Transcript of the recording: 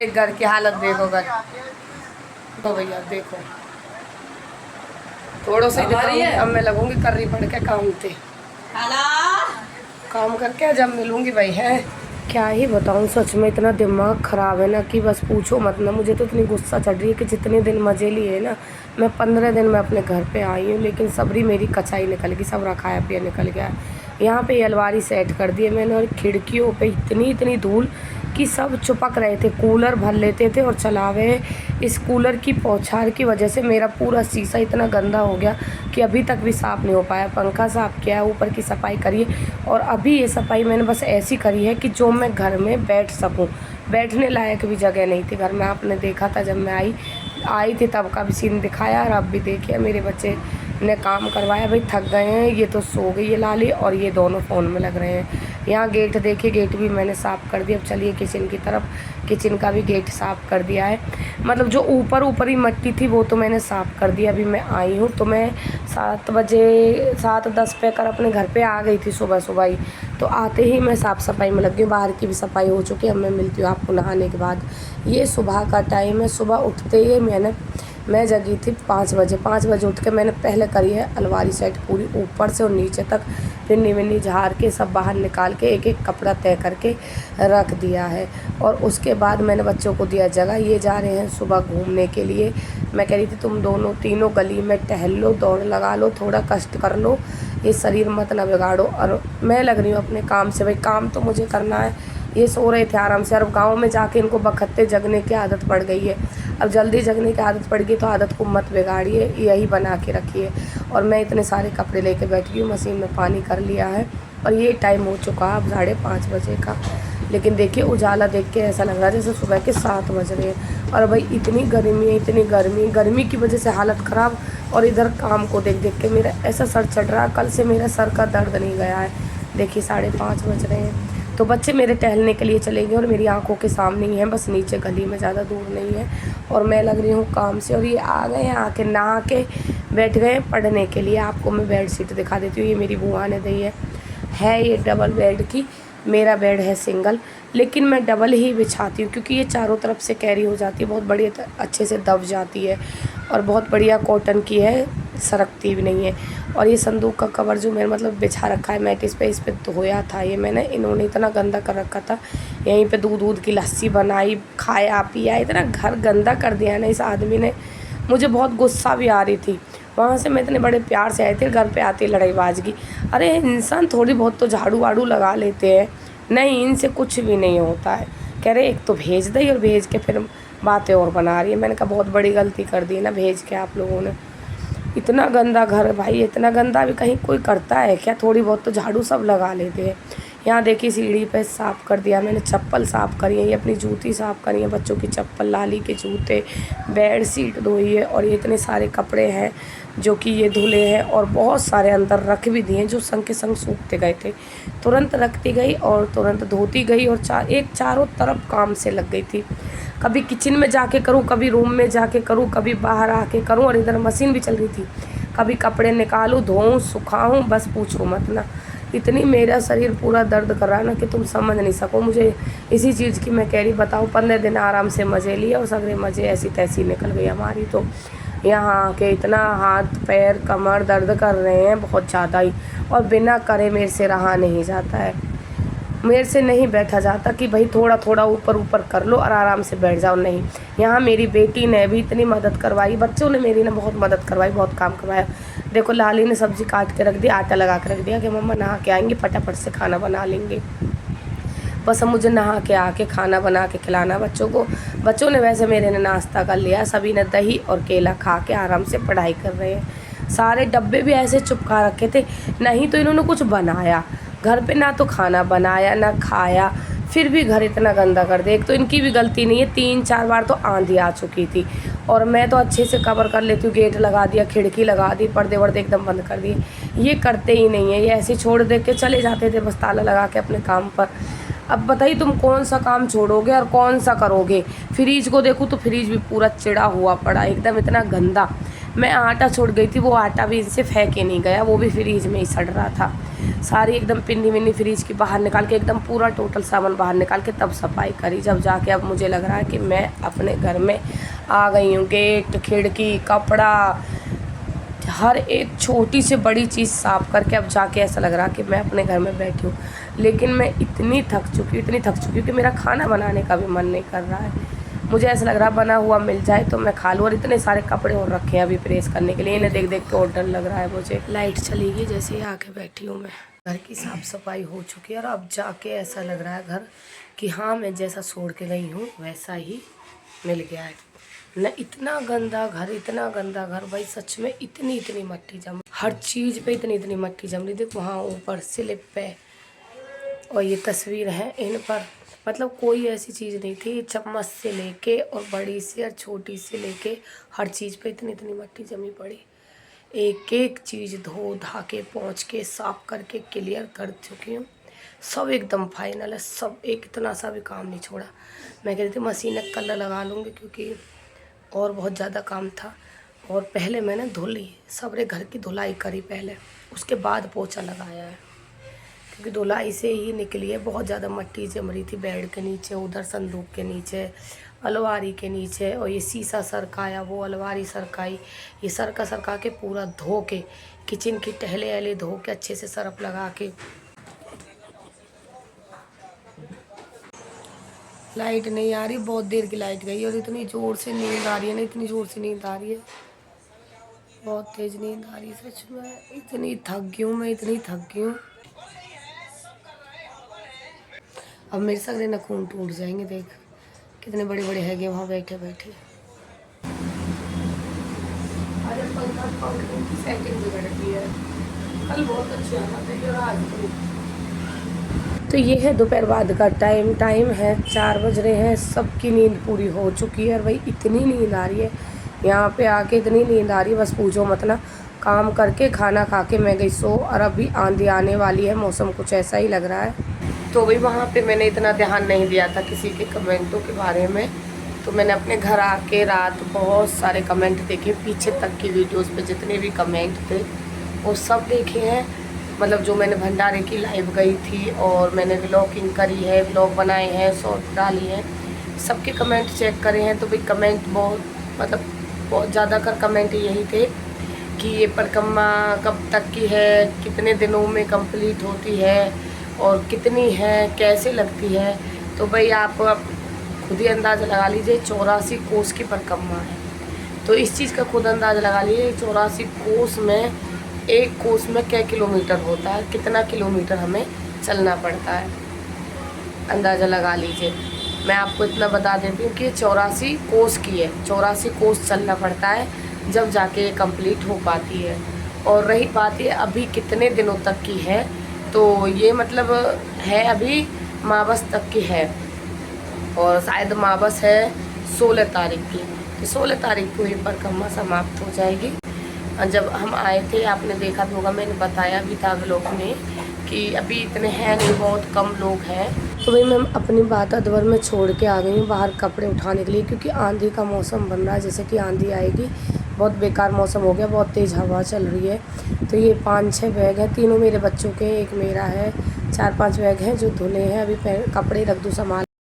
घर की हालत देखो घर तो भैया देखो थोड़ा सा दिखाऊंगी। अब मैं लगूंगी कर्री पड़ के काम पे काम करके जब मिलूंगी भाई है। क्या ही बताऊं, सच में इतना दिमाग ख़राब है ना कि बस पूछो मत ना। मुझे तो इतनी गुस्सा चढ़ रही है कि जितने दिन मज़े लिए ना, मैं 15 दिन में अपने घर पे आई हूँ, लेकिन सबरी मेरी कचाई निकल गई, सब रखाया पिया निकल गया। यहाँ पे अलमारी सेट कर दिए मैंने और खिड़कियों पे इतनी इतनी धूल कि सब चिपक रहे थे। कूलर भर लेते थे और चलावे। इस कूलर की बौछार की वजह से मेरा पूरा शीशा इतना गंदा हो गया कि अभी तक भी साफ़ नहीं हो पाया। पंखा साफ़ किया है, ऊपर की सफाई करी है और अभी ये सफाई मैंने बस ऐसी करी है कि जो मैं घर में बैठ सकूं। बैठने लायक भी जगह नहीं थी घर में। आपने देखा था जब मैं आई थी तब का भी सीन दिखाया और अब भी देखिए मेरे बच्चे ने काम करवाया। भाई थक गए हैं, ये तो सो गई है लाली और ये दोनों फ़ोन में लग रहे हैं। यहाँ गेट देखिए, गेट भी मैंने साफ़ कर दिया। अब चलिए किचन की तरफ, किचन का भी गेट साफ़ कर दिया है। मतलब जो ऊपर ऊपर ही मिट्टी थी वो तो मैंने साफ़ कर दिया। अभी मैं आई हूँ तो मैं 7 बजे 7:10 पे कर अपने घर पे आ गई थी सुबह सुबह ही। तो आते ही मैं साफ़ सफाई में लग गई। बाहर की भी सफाई हो चुकी है। अब मैं मिलती हूँ आपको नहाने के बाद। ये सुबह का टाइम है। सुबह उठते ही मैं जगी थी 5 बजे। 5 बजे उठ के मैंने पहले करी है अलमारी सेट पूरी ऊपर से और नीचे तक। पिन्नी विन्नी झाड़ के सब बाहर निकाल के एक एक कपड़ा तय करके रख दिया है। और उसके बाद मैंने बच्चों को दिया जगह। ये जा रहे हैं सुबह घूमने के लिए। मैं कह रही थी तुम दोनों तीनों गली में टहल लो, दौड़ लगा लो, थोड़ा कष्ट कर लो, ये शरीर मत ना बिगाड़ो। और मैं लग रही हूँ अपने काम से। भाई काम तो मुझे करना है। ये सो रहे थे आराम से और गाँव में जाके इनको बखत्ते जगने की आदत पड़ गई है। अब जल्दी जगने की आदत पड़ गई तो आदत को मत बिगाड़िए, यही बना के रखिए। और मैं इतने सारे कपड़े लेके बैठी हूँ, मशीन में पानी कर लिया है और ये टाइम हो चुका है अब 5:30 बजे का। लेकिन देखिए उजाला देख के ऐसा लग रहा है जैसे सुबह के 7 बज रहे हैं। और भाई इतनी गर्मी है, इतनी गर्मी की वजह से हालत ख़राब। और इधर काम को देख देख के मेरा ऐसा सर चढ़ रहा है। कल से मेरा सर का दर्द नहीं गया है। देखिए 5:30 बज रहे हैं। तो बच्चे मेरे टहलने के लिए चले गए और मेरी आंखों के सामने ही हैं, बस नीचे गली में, ज़्यादा दूर नहीं है। और मैं लग रही हूँ काम से और ये आ गए हैं, आके नहा के बैठ गए पढ़ने के लिए। आपको मैं बेड शीट दिखा देती हूँ। ये मेरी बुआ ने दी है ये डबल बेड की। मेरा बेड है सिंगल, लेकिन मैं डबल ही बिछाती हूँ क्योंकि ये चारों तरफ से कैरी हो जाती है, बहुत बढ़िया अच्छे से दब जाती है और बहुत बढ़िया कॉटन की है, सरकती भी नहीं है। और ये संदूक का कवर जो मैंने मतलब बिछा रखा है मैटिस पे, इस पे धोया था ये मैंने। इन्होंने इतना गंदा कर रखा था। यहीं पे दूध की लस्सी बनाई, खाया पिया, इतना घर गंदा कर दिया ना इस आदमी ने। मुझे बहुत गुस्सा भी आ रही थी। वहाँ से मैं इतने बड़े प्यार से आई थी, घर पे आती लड़ाईबाजगी। अरे इंसान थोड़ी बहुत तो झाड़ू वाड़ू लगा लेते हैं, नहीं इनसे कुछ भी नहीं होता है। कह रहे एक तो भेज दई और भेज के फिर बातें और बना रही है। मैंने कहा बहुत बड़ी गलती कर दी ना भेज के आप लोगों ने। इतना गंदा घर भाई, इतना गंदा भी कहीं कोई करता है क्या? थोड़ी बहुत तो झाड़ू सब लगा लेते हैं। यहाँ देखिए सीढ़ी पे साफ़ कर दिया मैंने, चप्पल साफ़ करी है, ये अपनी जूती साफ़ करी है, बच्चों की चप्पल, लाली के जूते, बेड शीट धोई है। और ये इतने सारे कपड़े हैं जो कि ये धुले हैं और बहुत सारे अंदर रख भी दिए जो संग के संग सूखते गए थे। तुरंत रखती गई और तुरंत धोती गई और चारों तरफ काम से लग गई थी। कभी किचन में जाके करूँ, कभी रूम में जाके करूँ, कभी बाहर आके करूँ और इधर मशीन भी चल रही थी। कभी कपड़े निकालूँ, धोऊँ, सुखाऊँ, बस पूछो मत ना। इतनी मेरा शरीर पूरा दर्द कर रहा है ना कि तुम समझ नहीं सको। मुझे इसी चीज़ की मैं कह रही बताओ, 15 दिन आराम से मज़े लिए और सगरे मज़े ऐसी तैसी निकल गई हमारी। तो यहाँ आके इतना हाथ पैर कमर दर्द कर रहे हैं बहुत ज़्यादा ही। और बिना करे मेरे से रहा नहीं जाता है, मेरे से नहीं बैठा जाता कि भाई थोड़ा थोड़ा ऊपर ऊपर कर लो और आराम से बैठ जाओ। नहीं, यहाँ मेरी बेटी ने भी इतनी मदद करवाई, बच्चों ने मेरी ने बहुत मदद करवाई, बहुत काम करवाया। देखो लाली ने सब्ज़ी काट के रख दी, आटा लगा के रख दिया कि मम्मा नहा के आएंगे फटाफट से खाना बना लेंगे। बस अब मुझे नहा के आके खाना बना के खिलाना बच्चों को। बच्चों ने वैसे मेरे ने नाश्ता कर लिया, सभी ने दही और केला खा के आराम से पढ़ाई कर रहे हैं। सारे डब्बे भी ऐसे चुपका रखे थे, नहीं तो इन्होंने कुछ बनाया घर पे, ना तो खाना बनाया ना खाया, फिर भी घर इतना गंदा कर दे। एक तो इनकी भी गलती नहीं है, 3-4 बार तो आंधी आ चुकी थी और मैं तो अच्छे से कवर कर लेती हूँ, गेट लगा दिया, खिड़की लगा दी, पर्दे वर्दे एकदम बंद कर दिए। ये करते ही नहीं है, ये ऐसे छोड़ दे के चले जाते थे बस ताला लगा के अपने काम पर। अब बताइए तुम कौन सा काम छोड़ोगे और कौन सा करोगे? फ्रिज को देखूँ तो फ्रिज भी पूरा चिड़ा हुआ पड़ा एकदम, इतना गंदा। मैं आटा छोड़ गई थी, वो आटा भी इनसे फेंक ही नहीं गया, वो भी फ्रीज में ही सड़ रहा था। सारी एकदम पिन्नी विन्नी फ्रीज की बाहर निकाल के, एकदम पूरा टोटल सामान बाहर निकाल के तब सफाई करी। जब जाके अब मुझे लग रहा है कि मैं अपने घर में आ गई हूँ। गेट, खिड़की, कपड़ा, हर एक छोटी से बड़ी चीज़ साफ़ करके अब जाके ऐसा लग रहा कि मैं अपने घर में बैठी हूँ। लेकिन मैं इतनी थक चुकी हूँ कि मेरा खाना बनाने का भी मन नहीं कर रहा है। मुझे ऐसा लग रहा है बना हुआ मिल जाए तो मैं खा लूँ। और इतने सारे कपड़े और रखे हैं अभी प्रेस करने के लिए, इन्हें देख देख के और डर लग रहा है मुझे। लाइट चली गई, जैसे ही आके बैठी हूँ मैं। घर की साफ़ सफाई हो चुकी है और अब जाके ऐसा लग रहा है घर कि हाँ, मैं जैसा छोड़ के गई हूँ वैसा ही मिल गया है न। इतना गंदा घर भाई, सच में इतनी मट्टी जम, हर चीज़ पे इतनी मट्टी जम रही। देखो वहाँ ऊपर स्लिप पे, और ये तस्वीर है इन पर, मतलब कोई ऐसी चीज़ नहीं थी, चम्मच से लेके और बड़ी से और छोटी से लेके हर चीज़ पे इतनी मट्टी जमी पड़ी। एक एक चीज़ धो धा के पोंछ के साफ करके क्लियर कर चुकी हूँ। सब एकदम फाइनल है, सब एक इतना सा भी काम नहीं छोड़ा। मैं कह रही थी मशीन में कलर लगा लूँगी क्योंकि और बहुत ज़्यादा काम था। और पहले मैंने धुली, सबरे घर की धुलाई करी पहले, उसके बाद पोछा लगाया है क्योंकि धुलाई से ही निकली है। बहुत ज़्यादा मट्टी जम रही थी बेड के नीचे, उधर संदूक के नीचे, अलमारी के नीचे, और ये शीशा सरकाया, वो अलमारी सरकाई। ये सरका के पूरा धो के, किचन की टहले अहले धो के अच्छे से सरफ लगा के। लाइट नहीं आ रही, बहुत देर की लाइट गई और इतनी ज़ोर से नींद आ रही है ना, इतनी ज़ोर से नींद आ रही है, बहुत तेज़ नींद आ रही है। सच में इतनी थक गई हूँ मैं, इतनी थक गई हूँ। अब मेरे सगरे नाखून टूट जाएंगे। देख कितने बड़े बड़े हैगे वहाँ बैठे बैठे। आज पंखा की सेटिंग बिगड़ गई है, कल बहुत अच्छी आना था और आज तो ये है दोपहर बाद का टाइम है, 4 बज रहे हैं। सबकी नींद पूरी हो चुकी है और भाई इतनी नींद आ रही है यहाँ पे आके, इतनी नींद आ रही है बस पूछो मत ना। काम करके खाना खा के मैं गई सो, और अभी आंधी आने वाली है, मौसम कुछ ऐसा ही लग रहा है। तो भाई वहाँ पे मैंने इतना ध्यान नहीं दिया था किसी के कमेंटों के बारे में, तो मैंने अपने घर आके रात बहुत सारे कमेंट देखे, पीछे तक की वीडियोस पे जितने भी कमेंट थे वो सब देखे हैं। मतलब जो मैंने भंडारे की लाइव गई थी और मैंने व्लॉगिंग करी है, व्लॉग बनाए हैं, शॉर्ट डाली हैं, सबके कमेंट चेक करे हैं। तो भाई कमेंट बहुत ज़्यादा कर कमेंट यही थे कि ये परिक्रमा कब तक की है, कितने दिनों में कंप्लीट होती है और कितनी है, कैसे लगती है। तो भाई आप खुद ही अंदाज़ा लगा लीजिए, 84 कोस की परिक्रमा है। तो इस चीज़ का खुद अंदाज़ा लगा लीजिए, 84 कोस में एक कोस में क्या किलोमीटर होता है, कितना किलोमीटर हमें चलना पड़ता है, अंदाज़ा लगा लीजिए। मैं आपको इतना बता देती हूँ कि 84 कोस की है, 84 कोस चलना पड़ता है जब जाके ये कंप्लीट हो पाती है। और रही बात ये अभी कितने दिनों तक की है, तो ये मतलब है अभी मावस तक की है, और शायद मावस है 16 तारीख की, तो 16 तारीख को ये परिक्रमा समाप्त हो जाएगी। जब हम आए थे आपने देखा भी होगा, मैंने बताया भी था व्लॉग में कि अभी इतने हैं नहीं, बहुत कम लोग हैं। तो भाई मैं अपनी बात अधवर में छोड़ के आ गई हूँ बाहर कपड़े उठाने के लिए, क्योंकि आंधी का मौसम बन रहा है, जैसे कि आंधी आएगी। बहुत बेकार मौसम हो गया, बहुत तेज़ हवा चल रही है। तो ये 5-6 बैग हैं, तीनों मेरे बच्चों के, एक मेरा है, 4-5 बैग हैं जो धुले हैं। अभी कपड़े रख दूँ संभाल